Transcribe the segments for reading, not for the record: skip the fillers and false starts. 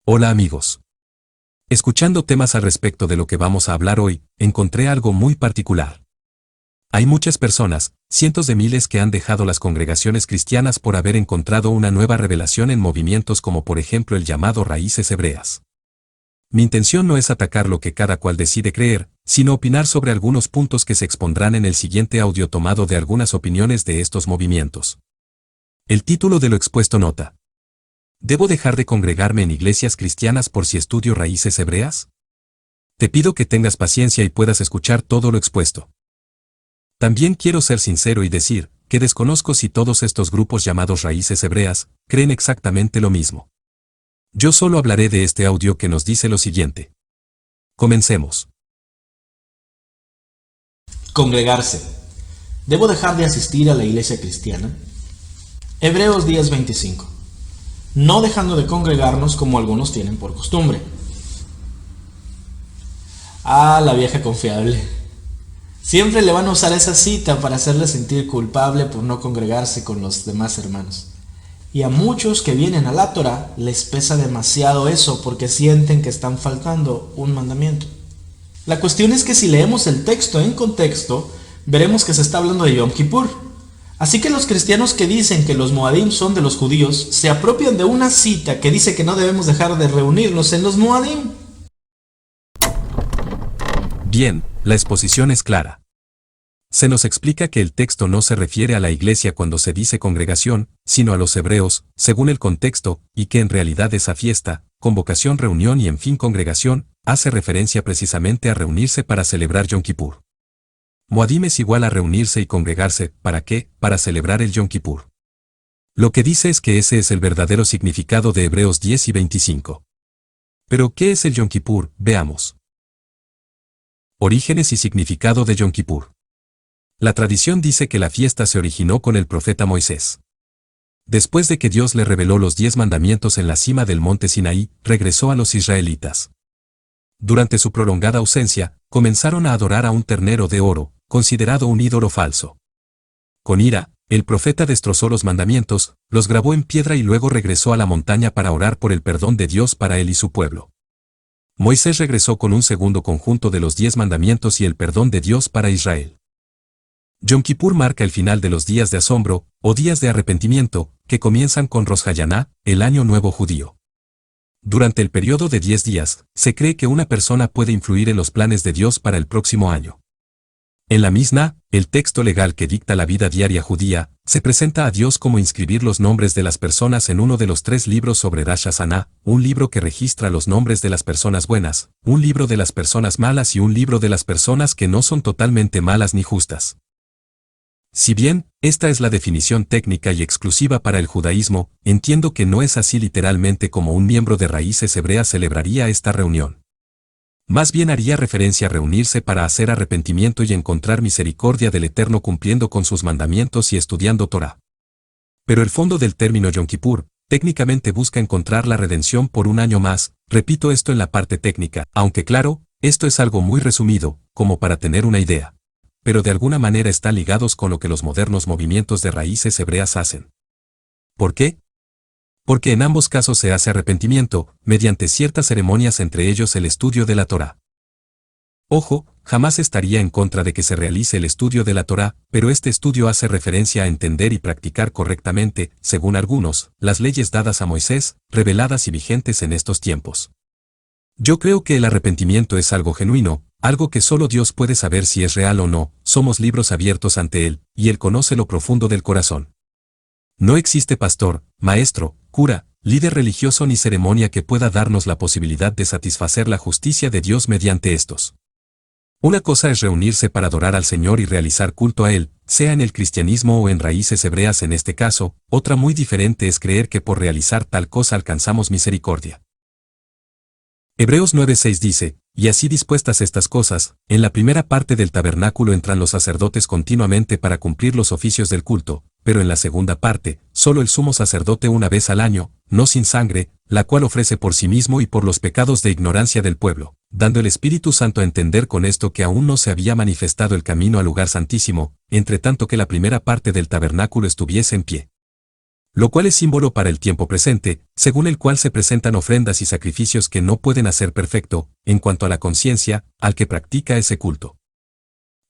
Hola amigos. Escuchando temas al respecto de lo que vamos a hablar hoy, encontré algo muy particular. Hay muchas personas, cientos de miles que han dejado las congregaciones cristianas por haber encontrado una nueva revelación en movimientos como por ejemplo el llamado Raíces Hebreas. Mi intención no es atacar lo que cada cual decide creer, sino opinar sobre algunos puntos que se expondrán en el siguiente audio tomado de algunas opiniones de estos movimientos. El título de lo expuesto nota: ¿debo dejar de congregarme en iglesias cristianas por si estudio raíces hebreas? Te pido que tengas paciencia y puedas escuchar todo lo expuesto. También quiero ser sincero y decir que desconozco si todos estos grupos llamados raíces hebreas creen exactamente lo mismo. Yo solo hablaré de este audio que nos dice lo siguiente. Comencemos. Congregarse. ¿Debo dejar de asistir a la iglesia cristiana? Hebreos 10:25. No dejando de congregarnos como algunos tienen por costumbre. La vieja confiable. Siempre le van a usar esa cita para hacerle sentir culpable por no congregarse con los demás hermanos. Y a muchos que vienen a la Torá les pesa demasiado eso porque sienten que están faltando un mandamiento. La cuestión es que si leemos el texto en contexto, veremos que se está hablando de Yom Kippur. Así que los cristianos que dicen que los Moadim son de los judíos se apropian de una cita que dice que no debemos dejar de reunirnos en los Moadim. Bien, la exposición es clara. Se nos explica que el texto no se refiere a la iglesia cuando se dice congregación, sino a los hebreos, según el contexto, y que en realidad esa fiesta, convocación, reunión y en fin congregación, hace referencia precisamente a reunirse para celebrar Yom Kippur. Moadim es igual a reunirse y congregarse, ¿para qué? Para celebrar el Yom Kippur. Lo que dice es que ese es el verdadero significado de Hebreos 10 y 25. Pero, ¿qué es el Yom Kippur? Veamos. Orígenes y significado de Yom Kippur. La tradición dice que la fiesta se originó con el profeta Moisés. Después de que Dios le reveló los 10 mandamientos en la cima del monte Sinaí, regresó a los israelitas. Durante su prolongada ausencia, comenzaron a adorar a un ternero de oro, considerado un ídolo falso. Con ira, el profeta destrozó los mandamientos, los grabó en piedra y luego regresó a la montaña para orar por el perdón de Dios para él y su pueblo. Moisés regresó con un segundo conjunto de los 10 mandamientos y el perdón de Dios para Israel. Yom Kippur marca el final de los días de asombro, o días de arrepentimiento, que comienzan con Rosh Hashanah, el año nuevo judío. Durante el periodo de 10 días, se cree que una persona puede influir en los planes de Dios para el próximo año. En la Mishnah, el texto legal que dicta la vida diaria judía, se presenta a Dios como inscribir los nombres de las personas en uno de los 3 libros sobre Rosh Hashanah, un libro que registra los nombres de las personas buenas, un libro de las personas malas y un libro de las personas que no son totalmente malas ni justas. Si bien, esta es la definición técnica y exclusiva para el judaísmo, entiendo que no es así literalmente como un miembro de raíces hebreas celebraría esta reunión. Más bien haría referencia a reunirse para hacer arrepentimiento y encontrar misericordia del Eterno cumpliendo con sus mandamientos y estudiando Torá. Pero el fondo del término Yom Kippur, técnicamente busca encontrar la redención por un año más, repito esto en la parte técnica, aunque claro, esto es algo muy resumido, como para tener una idea. Pero de alguna manera están ligados con lo que los modernos movimientos de raíces hebreas hacen. ¿Por qué? Porque en ambos casos se hace arrepentimiento, mediante ciertas ceremonias entre ellos el estudio de la Torá. Ojo, jamás estaría en contra de que se realice el estudio de la Torá, pero este estudio hace referencia a entender y practicar correctamente, según algunos, las leyes dadas a Moisés, reveladas y vigentes en estos tiempos. Yo creo que el arrepentimiento es algo genuino, algo que solo Dios puede saber si es real o no, somos libros abiertos ante Él, y Él conoce lo profundo del corazón. No existe pastor, maestro, cura, líder religioso ni ceremonia que pueda darnos la posibilidad de satisfacer la justicia de Dios mediante estos. Una cosa es reunirse para adorar al Señor y realizar culto a Él, sea en el cristianismo o en raíces hebreas en este caso, otra muy diferente es creer que por realizar tal cosa alcanzamos misericordia. Hebreos 9:6 dice, y así dispuestas estas cosas, en la primera parte del tabernáculo entran los sacerdotes continuamente para cumplir los oficios del culto, pero en la segunda parte, solo el sumo sacerdote una vez al año, no sin sangre, la cual ofrece por sí mismo y por los pecados de ignorancia del pueblo, dando el Espíritu Santo a entender con esto que aún no se había manifestado el camino al lugar santísimo, entre tanto que la primera parte del tabernáculo estuviese en pie. lo cual es símbolo para el tiempo presente, según el cual se presentan ofrendas y sacrificios que no pueden hacer perfecto, en cuanto a la conciencia, al que practica ese culto.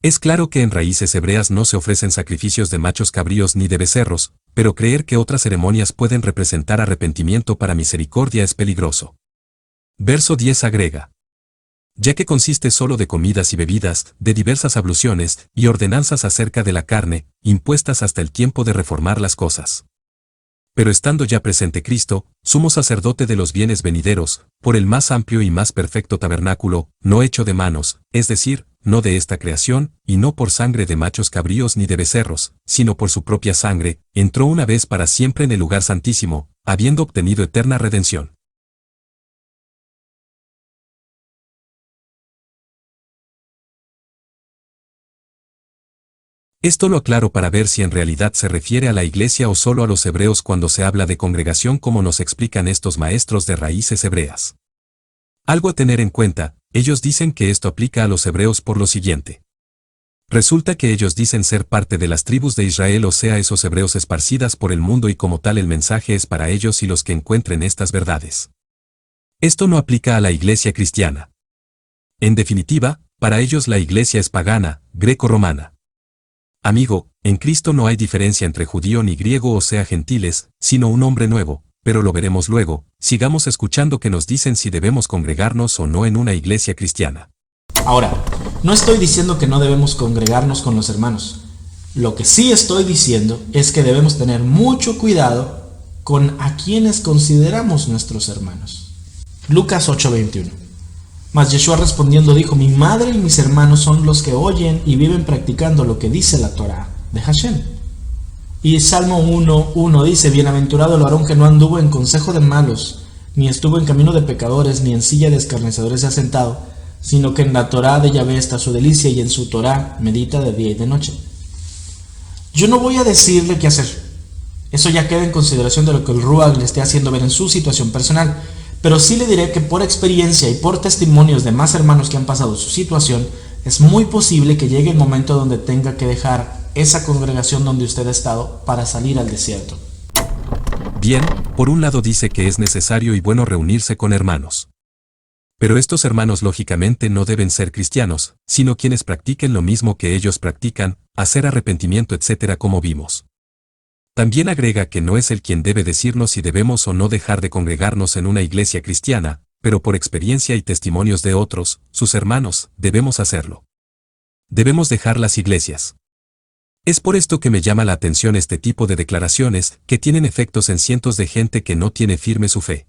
Es claro que en raíces hebreas no se ofrecen sacrificios de machos cabríos ni de becerros, pero creer que otras ceremonias pueden representar arrepentimiento para misericordia es peligroso. Verso 10 agrega: ya que consiste solo de comidas y bebidas, de diversas abluciones y ordenanzas acerca de la carne, impuestas hasta el tiempo de reformar las cosas. Pero estando ya presente Cristo, sumo sacerdote de los bienes venideros, por el más amplio y más perfecto tabernáculo, no hecho de manos, es decir, no de esta creación, y no por sangre de machos cabríos ni de becerros, sino por su propia sangre, entró una vez para siempre en el lugar santísimo, habiendo obtenido eterna redención. Esto lo aclaro para ver si en realidad se refiere a la iglesia o solo a los hebreos cuando se habla de congregación como nos explican estos maestros de raíces hebreas. Algo a tener en cuenta, ellos dicen que esto aplica a los hebreos por lo siguiente. Resulta que ellos dicen ser parte de las tribus de Israel, o sea, esos hebreos esparcidas por el mundo, y como tal el mensaje es para ellos y los que encuentren estas verdades. Esto no aplica a la iglesia cristiana. En definitiva, para ellos la iglesia es pagana, greco-romana. Amigo, en Cristo no hay diferencia entre judío ni griego, o sea gentiles, sino un hombre nuevo, pero lo veremos luego. Sigamos escuchando que nos dicen si debemos congregarnos o no en una iglesia cristiana. Ahora, no estoy diciendo que no debemos congregarnos con los hermanos. Lo que sí estoy diciendo es que debemos tener mucho cuidado con a quienes consideramos nuestros hermanos. Lucas 8:21. Mas Yeshua respondiendo dijo: mi madre y mis hermanos son los que oyen y viven practicando lo que dice la Torá de Hashem. Y Salmo 1:1 dice: bienaventurado el varón que no anduvo en consejo de malos, ni estuvo en camino de pecadores, ni en silla de escarnecedores se ha sentado, sino que en la Torá de Yahvé está su delicia, y en su Torá medita de día y de noche. Yo no voy a decirle qué hacer. Eso ya queda en consideración de lo que el Ruach le esté haciendo ver en su situación personal. Pero sí le diré que por experiencia y por testimonios de más hermanos que han pasado su situación, es muy posible que llegue el momento donde tenga que dejar esa congregación donde usted ha estado para salir al desierto. Bien, por un lado dice que es necesario y bueno reunirse con hermanos. Pero estos hermanos lógicamente no deben ser cristianos, sino quienes practiquen lo mismo que ellos practican, hacer arrepentimiento, etc., como vimos. También agrega que no es él quien debe decirnos si debemos o no dejar de congregarnos en una iglesia cristiana, pero por experiencia y testimonios de otros, sus hermanos, debemos hacerlo. Debemos dejar las iglesias. Es por esto que me llama la atención este tipo de declaraciones, que tienen efectos en cientos de gente que no tiene firme su fe.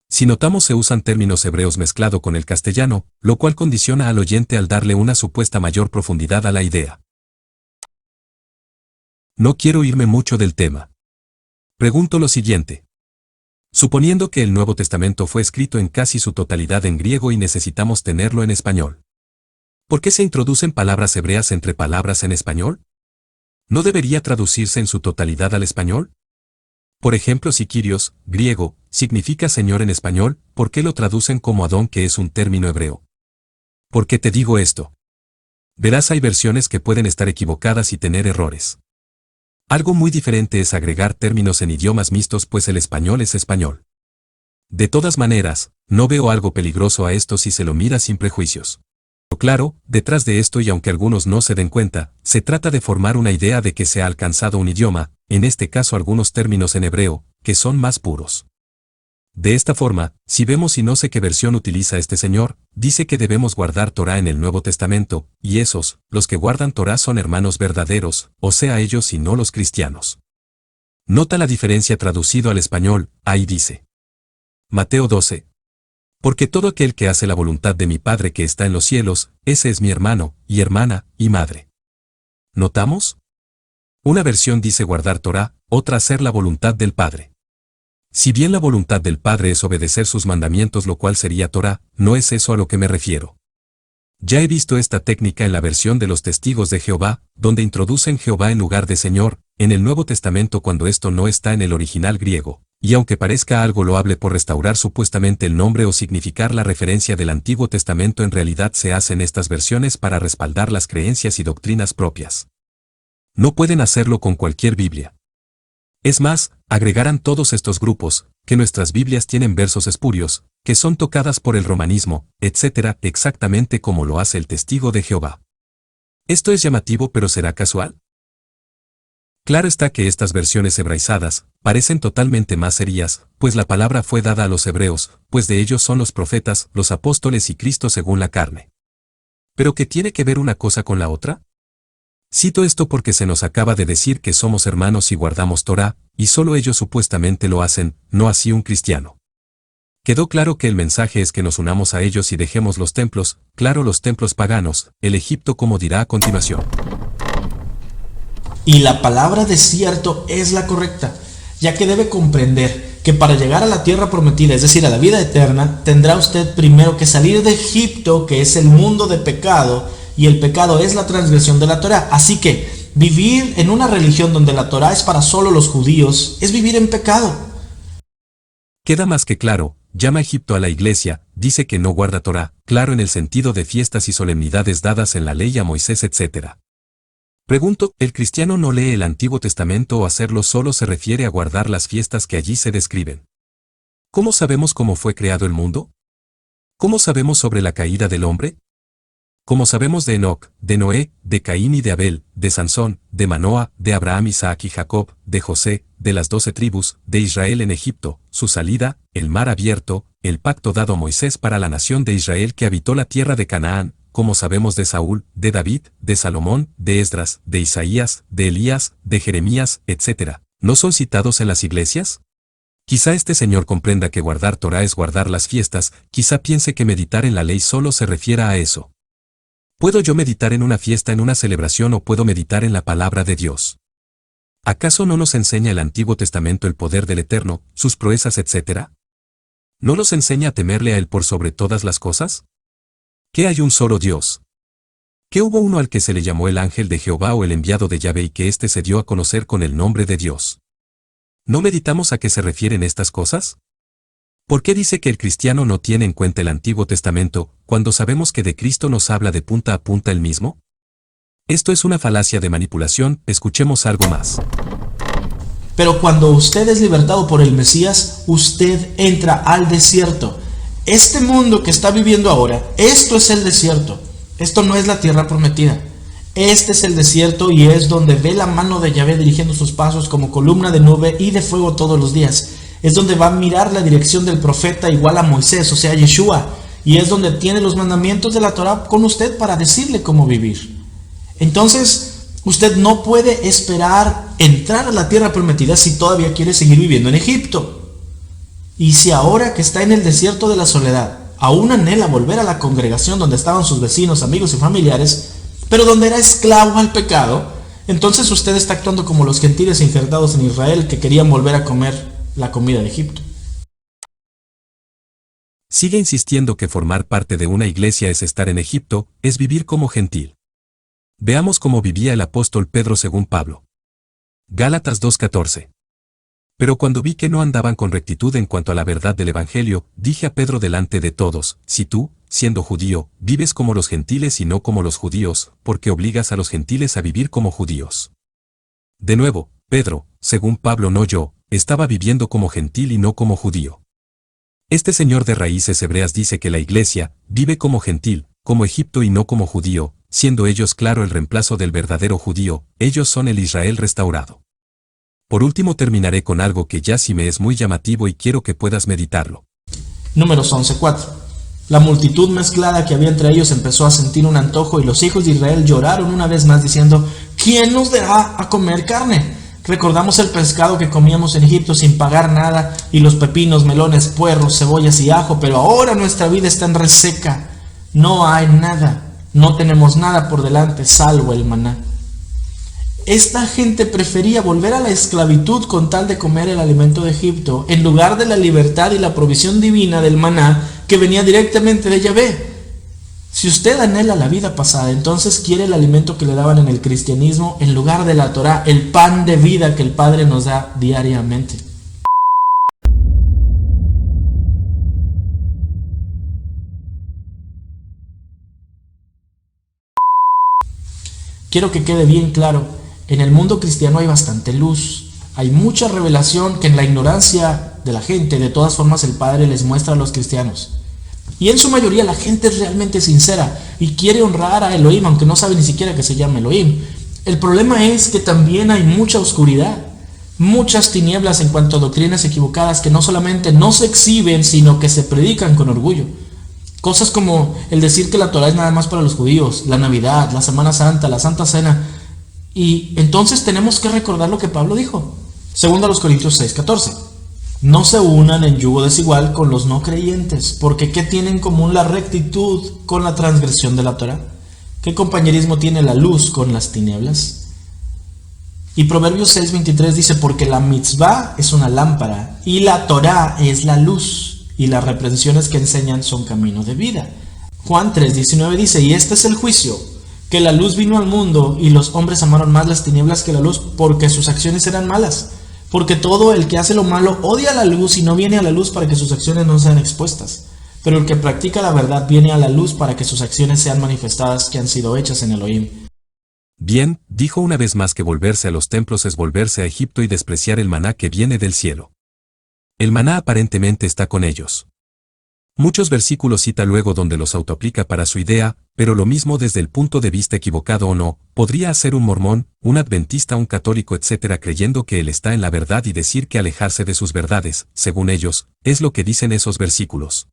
Si notamos, se usan términos hebreos mezclado con el castellano, lo cual condiciona al oyente al darle una supuesta mayor profundidad a la idea. No quiero irme mucho del tema. Pregunto lo siguiente. Suponiendo que el Nuevo Testamento fue escrito en casi su totalidad en griego y necesitamos tenerlo en español, ¿por qué se introducen palabras hebreas entre palabras en español? ¿No debería traducirse en su totalidad al español? Por ejemplo, si Kyrios, griego, significa Señor en español, ¿por qué lo traducen como Adón, que es un término hebreo? ¿Por qué te digo esto? Verás, hay versiones que pueden estar equivocadas y tener errores. Algo muy diferente es agregar términos en idiomas mixtos, pues el español es español. De todas maneras, no veo algo peligroso a esto si se lo mira sin prejuicios. Pero claro, detrás de esto, y aunque algunos no se den cuenta, se trata de formar una idea de que se ha alcanzado un idioma, en este caso algunos términos en hebreo, que son más puros. De esta forma, si vemos, y no sé qué versión utiliza este señor, dice que debemos guardar Torá en el Nuevo Testamento, y esos, los que guardan Torá, son hermanos verdaderos, o sea ellos y no los cristianos. Nota la diferencia traducido al español, ahí dice. Mateo 12. Porque todo aquel que hace la voluntad de mi Padre que está en los cielos, ese es mi hermano, y hermana, y madre. ¿Notamos? Una versión dice guardar Torá, otra hacer la voluntad del Padre. Si bien la voluntad del Padre es obedecer sus mandamientos, lo cual sería Torá, no es eso a lo que me refiero. Ya he visto esta técnica en la versión de los Testigos de Jehová, donde introducen Jehová en lugar de Señor, en el Nuevo Testamento, cuando esto no está en el original griego, y aunque parezca algo loable por restaurar supuestamente el nombre o significar la referencia del Antiguo Testamento, en realidad se hacen estas versiones para respaldar las creencias y doctrinas propias. No pueden hacerlo con cualquier Biblia. Es más, agregarán todos estos grupos, que nuestras Biblias tienen versos espurios, que son tocadas por el romanismo, etc., exactamente como lo hace el testigo de Jehová. Esto es llamativo, pero ¿será casual? Claro está que estas versiones hebraizadas parecen totalmente más serias, pues la palabra fue dada a los hebreos, pues de ellos son los profetas, los apóstoles y Cristo según la carne. ¿Pero qué tiene que ver una cosa con la otra? Cito esto porque se nos acaba de decir que somos hermanos y guardamos Torá, y solo ellos supuestamente lo hacen, no así un cristiano. Quedó claro que el mensaje es que nos unamos a ellos y dejemos los templos, claro, los templos paganos, el Egipto, como dirá a continuación. Y la palabra desierto es la correcta, ya que debe comprender que para llegar a la tierra prometida, es decir, a la vida eterna, tendrá usted primero que salir de Egipto, que es el mundo de pecado, y el pecado es la transgresión de la Torá. Así que vivir en una religión donde la Torá es para solo los judíos es vivir en pecado. Queda más que claro, llama Egipto a la iglesia, dice que no guarda Torá, claro en el sentido de fiestas y solemnidades dadas en la ley a Moisés, etc. Pregunto, ¿el cristiano no lee el Antiguo Testamento o hacerlo solo se refiere a guardar las fiestas que allí se describen? ¿Cómo sabemos cómo fue creado el mundo? ¿Cómo sabemos sobre la caída del hombre? ¿Cómo sabemos de Enoc, de Noé, de Caín y de Abel, de Sansón, de Manoa, de Abraham, Isaac y Jacob, de José, de las 12 tribus, de Israel en Egipto, su salida, el mar abierto, el pacto dado a Moisés para la nación de Israel que habitó la tierra de Canaán? ¿Cómo sabemos de Saúl, de David, de Salomón, de Esdras, de Isaías, de Elías, de Jeremías, etc.? ¿No son citados en las iglesias? Quizá este señor comprenda que guardar Torá es guardar las fiestas, quizá piense que meditar en la ley solo se refiera a eso. ¿Puedo yo meditar en una fiesta, en una celebración, o puedo meditar en la palabra de Dios? ¿Acaso no nos enseña el Antiguo Testamento el poder del Eterno, sus proezas, etc.? ¿No nos enseña a temerle a Él por sobre todas las cosas? ¿Que hay un solo Dios? ¿Que hubo uno al que se le llamó el ángel de Jehová o el enviado de Yahvé y que éste se dio a conocer con el nombre de Dios? ¿No meditamos a qué se refieren estas cosas? ¿Por qué dice que el cristiano no tiene en cuenta el Antiguo Testamento, cuando sabemos que de Cristo nos habla de punta a punta él mismo? Esto es una falacia de manipulación, escuchemos algo más. Pero cuando usted es libertado por el Mesías, usted entra al desierto. Este mundo que está viviendo ahora, esto es el desierto. Esto no es la tierra prometida. Este es el desierto y es donde ve la mano de Yahvé dirigiendo sus pasos como columna de nube y de fuego todos los días. Es donde va a mirar la dirección del profeta igual a Moisés, o sea, Yeshua. Y es donde tiene los mandamientos de la Torá con usted para decirle cómo vivir. Entonces, usted no puede esperar entrar a la tierra prometida si todavía quiere seguir viviendo en Egipto. Y si ahora que está en el desierto de la soledad, aún anhela volver a la congregación donde estaban sus vecinos, amigos y familiares, pero donde era esclavo al pecado, entonces usted está actuando como los gentiles injertados en Israel que querían volver a comer la comida de Egipto. Sigue insistiendo que formar parte de una iglesia es estar en Egipto, es vivir como gentil. Veamos cómo vivía el apóstol Pedro según Pablo. Gálatas 2:14. Pero cuando vi que no andaban con rectitud en cuanto a la verdad del Evangelio, dije a Pedro delante de todos, si tú, siendo judío, vives como los gentiles y no como los judíos, ¿por qué obligas a los gentiles a vivir como judíos? De nuevo, Pedro, según Pablo no yo, estaba viviendo como gentil y no como judío. Este señor de raíces hebreas dice que la iglesia vive como gentil, como Egipto y no como judío, siendo ellos claro el reemplazo del verdadero judío, ellos son el Israel restaurado. Por último terminaré con algo que ya sí me es muy llamativo y quiero que puedas meditarlo. Números 11:4. La multitud mezclada que había entre ellos empezó a sentir un antojo y los hijos de Israel lloraron una vez más diciendo, ¿quién nos dará a comer carne? Recordamos el pescado que comíamos en Egipto sin pagar nada y los pepinos, melones, puerros, cebollas y ajo, pero ahora nuestra vida está en reseca. No hay nada, no tenemos nada por delante salvo el maná. Esta gente prefería volver a la esclavitud con tal de comer el alimento de Egipto, en lugar de la libertad y la provisión divina del maná que venía directamente de Yahvé. Si usted anhela la vida pasada, entonces quiere el alimento que le daban en el cristianismo en lugar de la Torá, el pan de vida que el Padre nos da diariamente. Quiero que quede bien claro, en el mundo cristiano hay bastante luz, Hay mucha revelación que en la ignorancia de la gente, de todas formas el Padre les muestra a los cristianos. Y en su mayoría la gente es realmente sincera y quiere honrar a Elohim, aunque no sabe ni siquiera que se llama Elohim. El problema es que también hay mucha oscuridad, muchas tinieblas en cuanto a doctrinas equivocadas que no solamente no se exhiben, sino que se predican con orgullo. Cosas como el decir que la Torah es nada más para los judíos, la Navidad, la Semana Santa, la Santa Cena. Y entonces tenemos que recordar lo que Pablo dijo. Segundo a los Corintios 6:14. No se unan en yugo desigual con los no creyentes, porque ¿qué tiene en común la rectitud con la transgresión de la Torah? ¿Qué compañerismo tiene la luz con las tinieblas? Y Proverbios 6:23 dice, porque la mitzvah es una lámpara y la Torah es la luz, y las reprensiones que enseñan son camino de vida. Juan 3:19 dice, y este es el juicio, que la luz vino al mundo y los hombres amaron más las tinieblas que la luz porque sus acciones eran malas. Porque todo el que hace lo malo odia la luz y no viene a la luz para que sus acciones no sean expuestas. Pero el que practica la verdad viene a la luz para que sus acciones sean manifestadas que han sido hechas en Elohim. Bien, dijo una vez más que volverse a los templos es volverse a Egipto y despreciar el maná que viene del cielo. El maná aparentemente está con ellos. Muchos versículos cita luego donde los autoaplica para su idea, pero lo mismo desde el punto de vista equivocado o no, podría hacer un mormón, un adventista, un católico, etc., creyendo que él está en la verdad y decir que alejarse de sus verdades, según ellos, es lo que dicen esos versículos.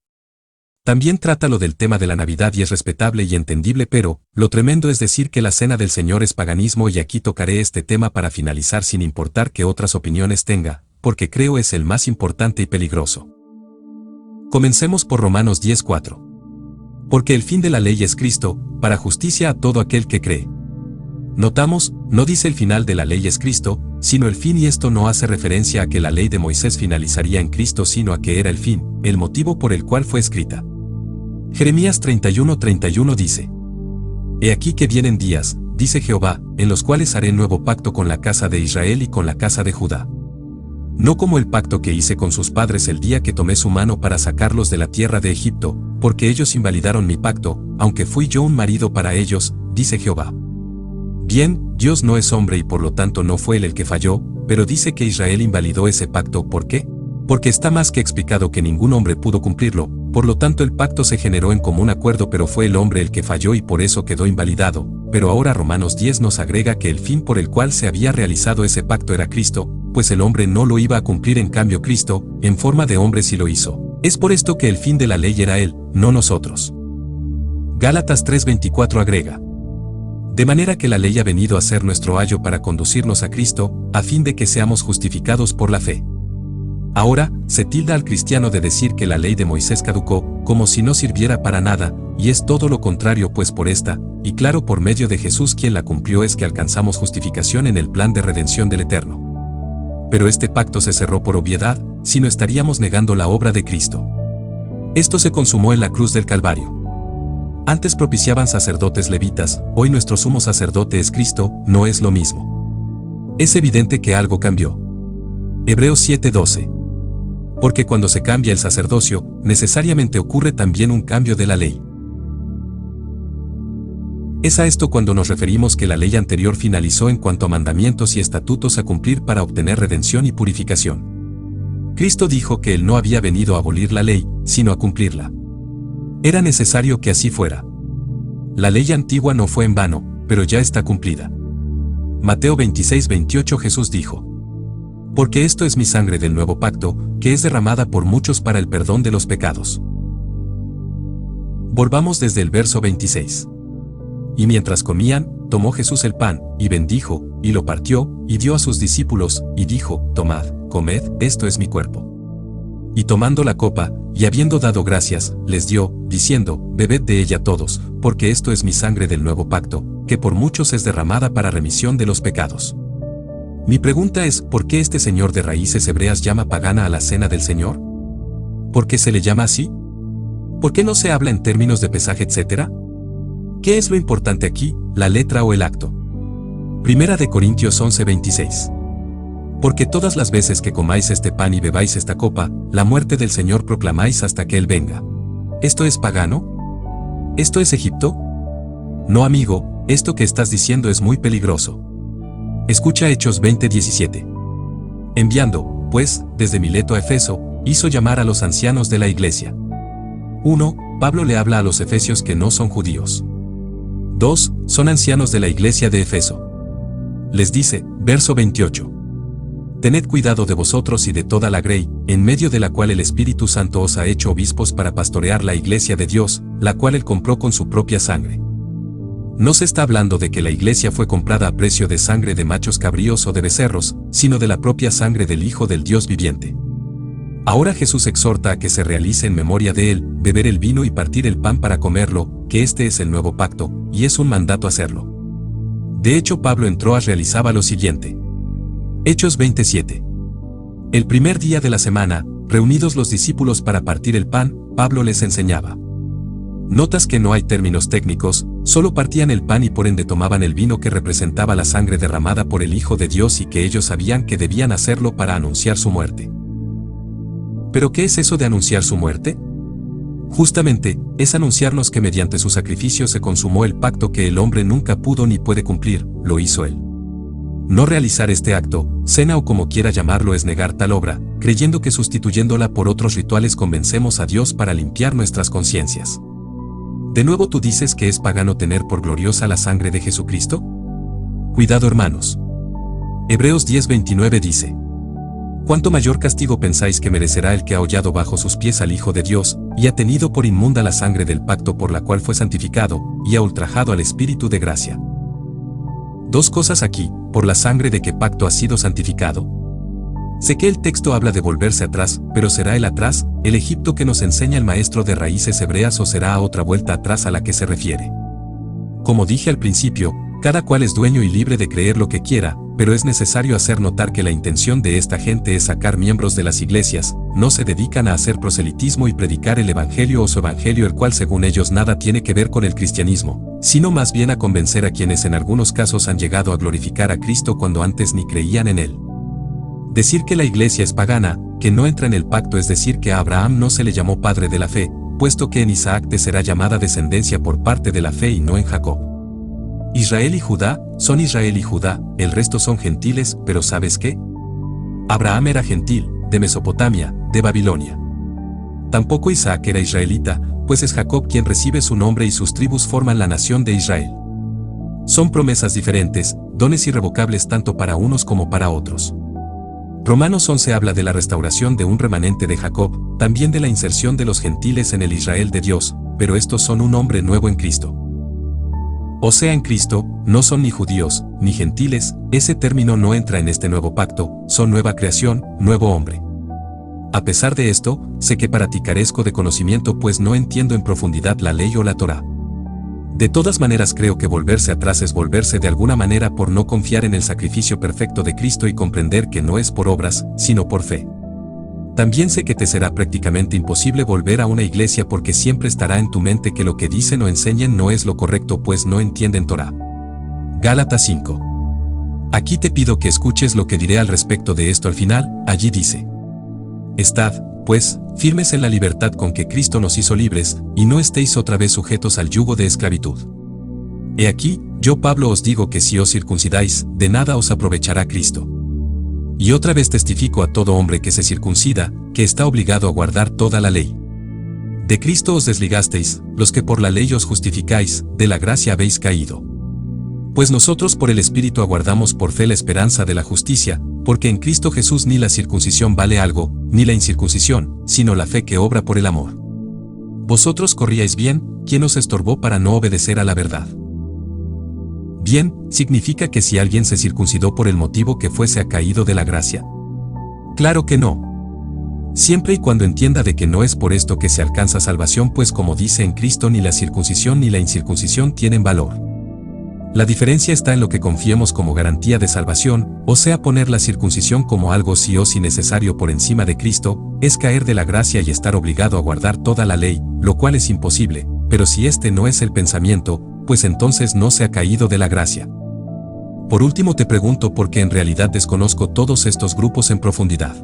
También trata lo del tema de la Navidad y es respetable y entendible, pero lo tremendo es decir que la Cena del Señor es paganismo, y aquí tocaré este tema para finalizar sin importar que otras opiniones tenga, porque creo es el más importante y peligroso. Comencemos por Romanos 10:4. Porque el fin de la ley es Cristo, para justicia a todo aquel que cree. Notamos, no dice el final de la ley es Cristo, sino el fin, y esto no hace referencia a que la ley de Moisés finalizaría en Cristo, sino a que era el fin, el motivo por el cual fue escrita. Jeremías 31:31 dice: He aquí que vienen días, dice Jehová, en los cuales haré nuevo pacto con la casa de Israel y con la casa de Judá. No como el pacto que hice con sus padres el día que tomé su mano para sacarlos de la tierra de Egipto, porque ellos invalidaron mi pacto, aunque fui yo un marido para ellos, dice Jehová. Bien, Dios no es hombre y por lo tanto no fue él el que falló, pero dice que Israel invalidó ese pacto. ¿Por qué? Porque está más que explicado que ningún hombre pudo cumplirlo, por lo tanto el pacto se generó en común acuerdo, pero fue el hombre el que falló y por eso quedó invalidado. Pero ahora Romanos 10 nos agrega que el fin por el cual se había realizado ese pacto era Cristo, pues el hombre no lo iba a cumplir, en cambio Cristo, en forma de hombre, sí lo hizo. Es por esto que el fin de la ley era él, no nosotros. Gálatas 3:24 agrega: de manera que la ley ha venido a ser nuestro ayo para conducirnos a Cristo, a fin de que seamos justificados por la fe. Ahora, se tilda al cristiano de decir que la ley de Moisés caducó, como si no sirviera para nada, y es todo lo contrario, pues por esta, y claro por medio de Jesús quien la cumplió, es que alcanzamos justificación en el plan de redención del Eterno. Pero este pacto se cerró por obviedad, si no estaríamos negando la obra de Cristo. Esto se consumó en la cruz del Calvario. Antes propiciaban sacerdotes levitas, hoy nuestro sumo sacerdote es Cristo, no es lo mismo. Es evidente que algo cambió. Hebreos 7:12. Porque cuando se cambia el sacerdocio, necesariamente ocurre también un cambio de la ley. Es a esto cuando nos referimos que la ley anterior finalizó en cuanto a mandamientos y estatutos a cumplir para obtener redención y purificación. Cristo dijo que él no había venido a abolir la ley, sino a cumplirla. Era necesario que así fuera. La ley antigua no fue en vano, pero ya está cumplida. Mateo 26:28 Jesús dijo: porque esto es mi sangre del nuevo pacto, que es derramada por muchos para el perdón de los pecados. Volvamos desde el verso 26. Y mientras comían, tomó Jesús el pan, y bendijo, y lo partió, y dio a sus discípulos, y dijo: tomad, comed, esto es mi cuerpo. Y tomando la copa, y habiendo dado gracias, les dio, diciendo: bebed de ella todos, porque esto es mi sangre del nuevo pacto, que por muchos es derramada para remisión de los pecados. Mi pregunta es, ¿por qué este señor de raíces hebreas llama pagana a la cena del Señor? ¿Por qué se le llama así? ¿Por qué no se habla en términos de pesaje, etcétera? ¿Qué es lo importante aquí, la letra o el acto? Primera de Corintios 11:26. Porque todas las veces que comáis este pan y bebáis esta copa, la muerte del Señor proclamáis hasta que Él venga. ¿Esto es pagano? ¿Esto es Egipto? No, amigo, esto que estás diciendo es muy peligroso. Escucha Hechos 20:17. Enviando, pues, desde Mileto a Efeso, hizo llamar a los ancianos de la iglesia. 1. Pablo le habla a los efesios que no son judíos. 2. Son ancianos de la iglesia de Efeso. Les dice, verso 28. Tened cuidado de vosotros y de toda la grey, en medio de la cual el Espíritu Santo os ha hecho obispos para pastorear la iglesia de Dios, la cual él compró con su propia sangre. No se está hablando de que la iglesia fue comprada a precio de sangre de machos cabríos o de becerros, sino de la propia sangre del Hijo del Dios viviente. Ahora Jesús exhorta a que se realice en memoria de él, beber el vino y partir el pan para comerlo, que este es el nuevo pacto, y es un mandato hacerlo. De hecho, Pablo entró a realizaba lo siguiente. Hechos 27. El primer día de la semana, reunidos los discípulos para partir el pan, Pablo les enseñaba. Notas que no hay términos técnicos, solo partían el pan y por ende tomaban el vino que representaba la sangre derramada por el Hijo de Dios y que ellos sabían que debían hacerlo para anunciar su muerte. ¿Pero qué es eso de anunciar su muerte? Justamente, es anunciarnos que mediante su sacrificio se consumó el pacto que el hombre nunca pudo ni puede cumplir, lo hizo él. No realizar este acto, cena o como quiera llamarlo, es negar tal obra, creyendo que sustituyéndola por otros rituales convencemos a Dios para limpiar nuestras conciencias. ¿De nuevo tú dices que es pagano tener por gloriosa la sangre de Jesucristo? Cuidado, hermanos. Hebreos 10:29 dice: ¿Cuánto mayor castigo pensáis que merecerá el que ha hollado bajo sus pies al Hijo de Dios, y ha tenido por inmunda la sangre del pacto por la cual fue santificado, y ha ultrajado al Espíritu de gracia? Dos cosas aquí: por la sangre de qué pacto ha sido santificado. Sé que el texto habla de volverse atrás, pero ¿será el atrás, el Egipto que nos enseña el maestro de raíces hebreas, o será a otra vuelta atrás a la que se refiere? Como dije al principio, cada cual es dueño y libre de creer lo que quiera, pero es necesario hacer notar que la intención de esta gente es sacar miembros de las iglesias, no se dedican a hacer proselitismo y predicar el evangelio o su evangelio, el cual según ellos nada tiene que ver con el cristianismo, sino más bien a convencer a quienes en algunos casos han llegado a glorificar a Cristo cuando antes ni creían en él. Decir que la iglesia es pagana, que no entra en el pacto, es decir que a Abraham no se le llamó padre de la fe, puesto que en Isaac te será llamada descendencia por parte de la fe y no en Jacob. Israel y Judá, son Israel y Judá, el resto son gentiles, pero ¿sabes qué? Abraham era gentil, de Mesopotamia, de Babilonia. Tampoco Isaac era israelita, pues es Jacob quien recibe su nombre y sus tribus forman la nación de Israel. Son promesas diferentes, dones irrevocables tanto para unos como para otros. Romanos 11 habla de la restauración de un remanente de Jacob, también de la inserción de los gentiles en el Israel de Dios, pero estos son un hombre nuevo en Cristo. O sea, en Cristo, no son ni judíos, ni gentiles, ese término no entra en este nuevo pacto, son nueva creación, nuevo hombre. A pesar de esto, sé que para ti carezco de conocimiento, pues no entiendo en profundidad la ley o la Torá. De todas maneras creo que volverse atrás es volverse de alguna manera por no confiar en el sacrificio perfecto de Cristo y comprender que no es por obras, sino por fe. También sé que te será prácticamente imposible volver a una iglesia porque siempre estará en tu mente que lo que dicen o enseñen no es lo correcto, pues no entienden Torá. Gálatas 5. Aquí te pido que escuches lo que diré al respecto de esto al final. Allí dice: Estad, pues, firmes en la libertad con que Cristo nos hizo libres, y no estéis otra vez sujetos al yugo de esclavitud. He aquí, yo Pablo os digo que si os circuncidáis, de nada os aprovechará Cristo. Y otra vez testifico a todo hombre que se circuncida, que está obligado a guardar toda la ley. De Cristo os desligasteis, los que por la ley os justificáis, de la gracia habéis caído. Pues nosotros por el Espíritu aguardamos por fe la esperanza de la justicia, porque en Cristo Jesús ni la circuncisión vale algo, ni la incircuncisión, sino la fe que obra por el amor. Vosotros corríais bien, ¿quién os estorbó para no obedecer a la verdad? Bien, ¿significa que si alguien se circuncidó por el motivo que fuese ha caído de la gracia? Claro que no. Siempre y cuando entienda de que no es por esto que se alcanza salvación, pues como dice en Cristo, ni la circuncisión ni la incircuncisión tienen valor. La diferencia está en lo que confiemos como garantía de salvación, o sea, poner la circuncisión como algo sí o sí necesario por encima de Cristo, es caer de la gracia y estar obligado a guardar toda la ley, lo cual es imposible, pero si este no es el pensamiento, pues entonces no se ha caído de la gracia. Por último te pregunto porque en realidad desconozco todos estos grupos en profundidad.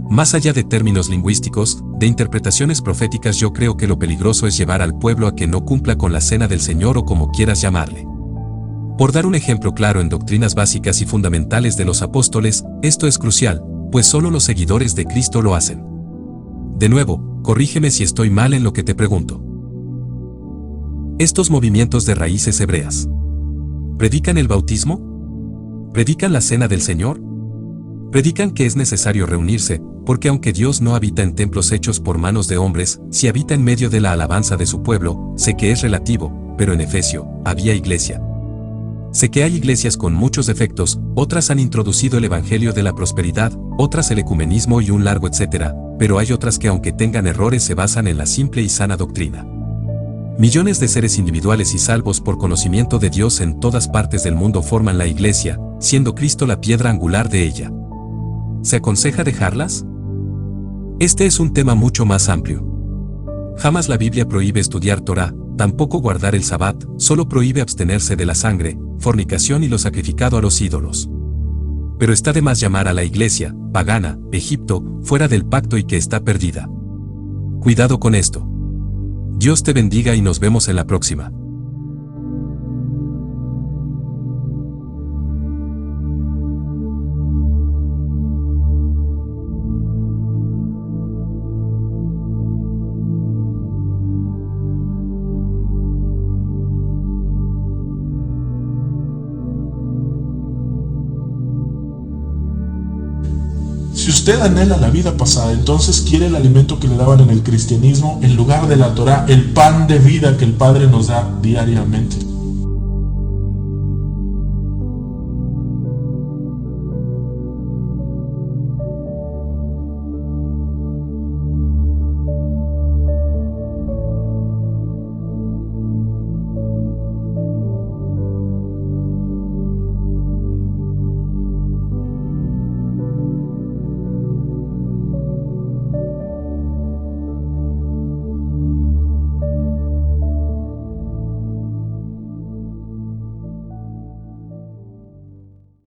Más allá de términos lingüísticos, de interpretaciones proféticas, yo creo que lo peligroso es llevar al pueblo a que no cumpla con la cena del Señor o como quieras llamarle. Por dar un ejemplo claro en doctrinas básicas y fundamentales de los apóstoles, esto es crucial, pues solo los seguidores de Cristo lo hacen. De nuevo, corrígeme si estoy mal en lo que te pregunto. Estos movimientos de raíces hebreas, ¿predican el bautismo? ¿Predican la cena del Señor? Predican que es necesario reunirse, porque aunque Dios no habita en templos hechos por manos de hombres, si habita en medio de la alabanza de su pueblo, sé que es relativo, pero en Efesio, había iglesia. Sé que hay iglesias con muchos defectos, otras han introducido el evangelio de la prosperidad, otras el ecumenismo y un largo etcétera, pero hay otras que aunque tengan errores se basan en la simple y sana doctrina. Millones de seres individuales y salvos por conocimiento de Dios en todas partes del mundo forman la iglesia, siendo Cristo la piedra angular de ella. ¿Se aconseja dejarlas? Este es un tema mucho más amplio. Jamás la Biblia prohíbe estudiar Torá, tampoco guardar el Sabbat, solo prohíbe abstenerse de la sangre, fornicación y lo sacrificado a los ídolos. Pero está de más llamar a la iglesia, pagana, Egipto, fuera del pacto y que está perdida. Cuidado con esto. Dios te bendiga y nos vemos en la próxima. Si usted anhela la vida pasada, entonces quiere el alimento que le daban en el cristianismo, en lugar de la Torá, el pan de vida que el Padre nos da diariamente.